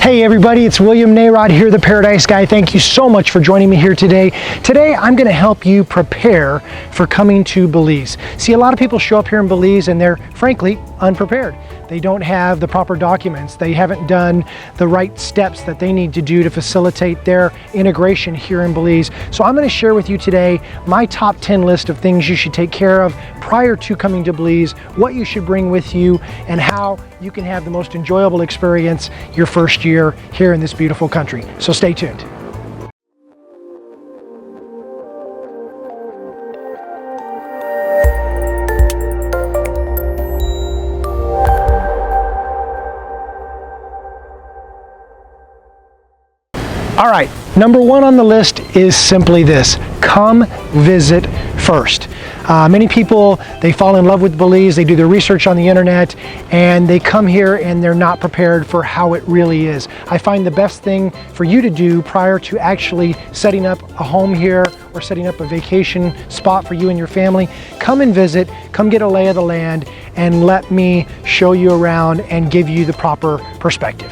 Hey everybody, it's William Narod here, the Paradise Guy. Thank you so much for joining me here today. Today I'm going to help you prepare for coming to Belize. See, a lot of people show up here in Belize and they're frankly unprepared. They don't have the proper documents. They haven't done the right steps that they need to do to facilitate their integration here in Belize. So I'm going to share with you today my top 10 list of things you should take care of prior to coming to Belize, what you should bring with you, and how you can have the most enjoyable experience your first year here in this beautiful country. So stay tuned. All right, number one on the list is simply this: come visit first. Many people, they fall in love with Belize, they do their research on the internet, and they come here and they're not prepared for how it really is. I find the best thing for you to do prior to actually setting up a home here or setting up a vacation spot for you and your family, come and visit, come get a lay of the land, and let me show you around and give you the proper perspective.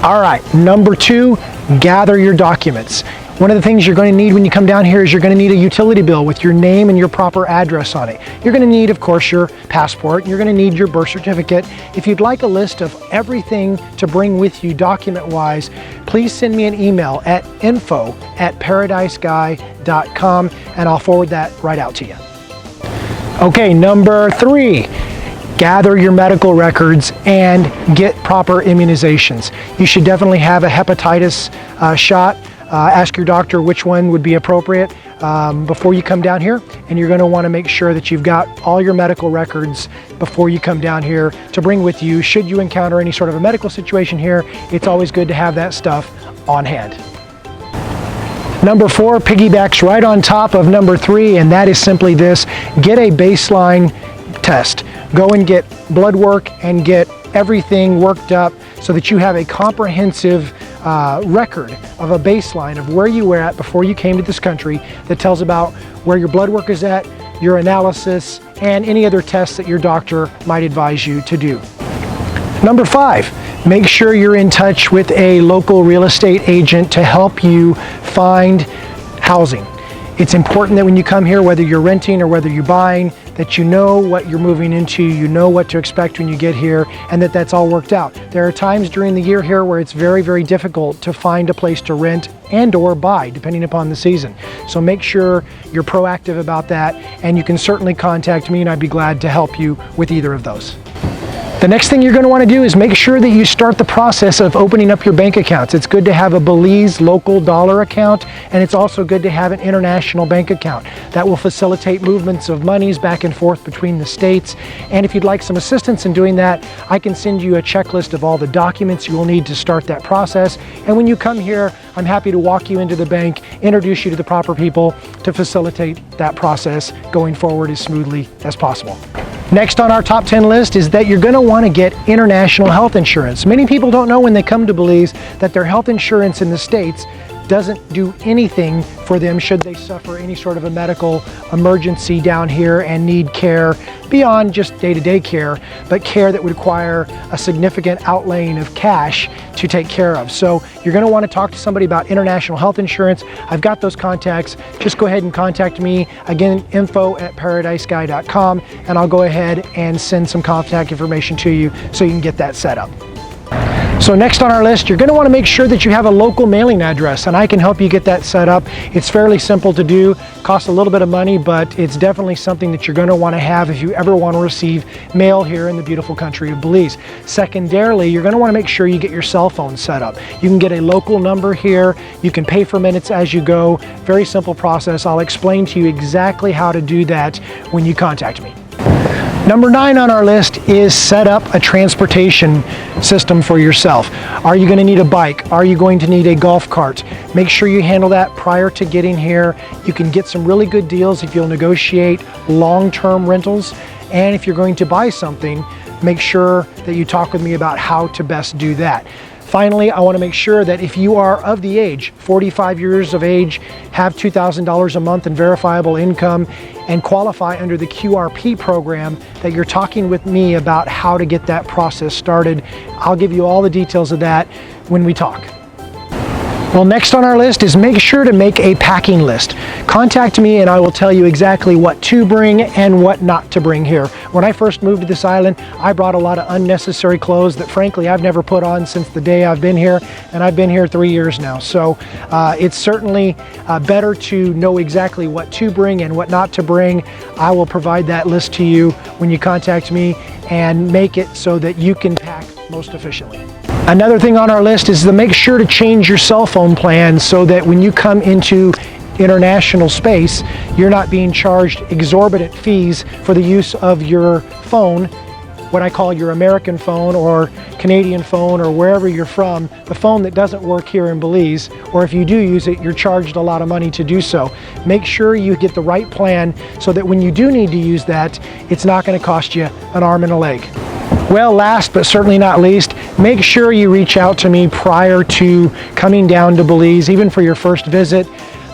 All right, number two, gather your documents. One of the things you're going to need when you come down here is you're going to need a utility bill with your name and your proper address on it. You're going to need, of course, your passport. You're going to need your birth certificate. If you'd like a list of everything to bring with you document-wise, please send me an email at info@paradiseguy.com and I'll forward that right out to you. Okay, number three. Gather your medical records and get proper immunizations. You should definitely have a hepatitis shot. Ask your doctor which one would be appropriate before you come down here, and you're going to want to make sure that you've got all your medical records before you come down here to bring with you. Should you encounter any sort of a medical situation here, it's always good to have that stuff on hand. Number four piggybacks right on top of number three, and that is simply this: get a baseline test. Go and get blood work and get everything worked up so that you have a comprehensive record of a baseline of where you were at before you came to this country, that tells about where your blood work is at, your analysis, and any other tests that your doctor might advise you to do. Number five, make sure you're in touch with a local real estate agent to help you find housing. It's important that when you come here, whether you're renting or whether you're buying, that you know what you're moving into, you know what to expect when you get here, and that's all worked out. There are times during the year here where it's very, very difficult to find a place to rent and or buy, depending upon the season. So make sure you're proactive about that, and you can certainly contact me and I'd be glad to help you with either of those. The next thing you're going to want to do is make sure that you start the process of opening up your bank accounts. It's good to have a Belize local dollar account, and it's also good to have an international bank account. That will facilitate movements of monies back and forth between the states. And if you'd like some assistance in doing that, I can send you a checklist of all the documents you will need to start that process. And when you come here, I'm happy to walk you into the bank, introduce you to the proper people to facilitate that process going forward as smoothly as possible. Next on our top 10 list is that you're going to want to get international health insurance. Many people don't know when they come to Belize that their health insurance in the States doesn't do anything for them should they suffer any sort of a medical emergency down here and need care beyond just day-to-day care, but care that would require a significant outlaying of cash to take care of. So you're going to want to talk to somebody about international health insurance. I've got those contacts. Just go ahead and contact me. Again, info@paradiseguy.com, and I'll go ahead and send some contact information to you so you can get that set up. So next on our list, you're going to want to make sure that you have a local mailing address, and I can help you get that set up. It's fairly simple to do, costs a little bit of money, but it's definitely something that you're going to want to have if you ever want to receive mail here in the beautiful country of Belize. Secondarily, you're going to want to make sure you get your cell phone set up. You can get a local number here. You can pay for minutes as you go. Very simple process. I'll explain to you exactly how to do that when you contact me. Number 9 on our list is set up a transportation system for yourself. Are you going to need a bike? Are you going to need a golf cart? Make sure you handle that prior to getting here. You can get some really good deals if you'll negotiate long-term rentals. And if you're going to buy something, make sure that you talk with me about how to best do that. Finally, I want to make sure that if you are of the age, 45 years of age, have $2,000 a month in verifiable income, and qualify under the QRP program, that you're talking with me about how to get that process started. I'll give you all the details of that. when we talk. Well, next on our list is make sure to make a packing list. Contact me and I will tell you exactly what to bring and what not to bring here. When I first moved to this island, I brought a lot of unnecessary clothes that frankly I've never put on since the day I've been here, and I've been here 3 years now. So it's certainly better to know exactly what to bring and what not to bring. I will provide that list to you when you contact me and make it so that you can pack most efficiently. Another thing on our list is to make sure to change your cell phone plan so that when you come into international space, you're not being charged exorbitant fees for the use of your phone, what I call your American phone or Canadian phone or wherever you're from, the phone that doesn't work here in Belize, or if you do use it, you're charged a lot of money to do so. Make sure you get the right plan so that when you do need to use that, it's not going to cost you an arm and a leg. Well, last but certainly not least, make sure you reach out to me prior to coming down to Belize, even for your first visit.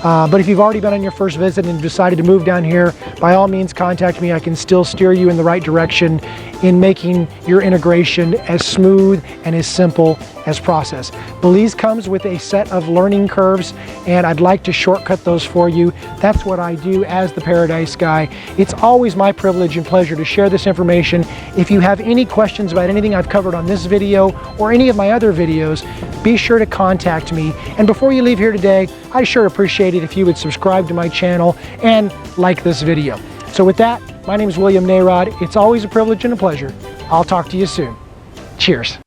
But if you've already been on your first visit and decided to move down here, by all means contact me. I can still steer you in the right direction in making your integration as smooth and as simple as process. Belize comes with a set of learning curves, and I'd like to shortcut those for you. That's what I do as the Paradise Guy. It's always my privilege and pleasure to share this information. If you have any questions about anything I've covered on this video or any of my other videos, be sure to contact me. And before you leave here today, I'd sure appreciate it if you would subscribe to my channel and like this video. So with that, my name is William Narod. It's always a privilege and a pleasure. I'll talk to you soon. Cheers.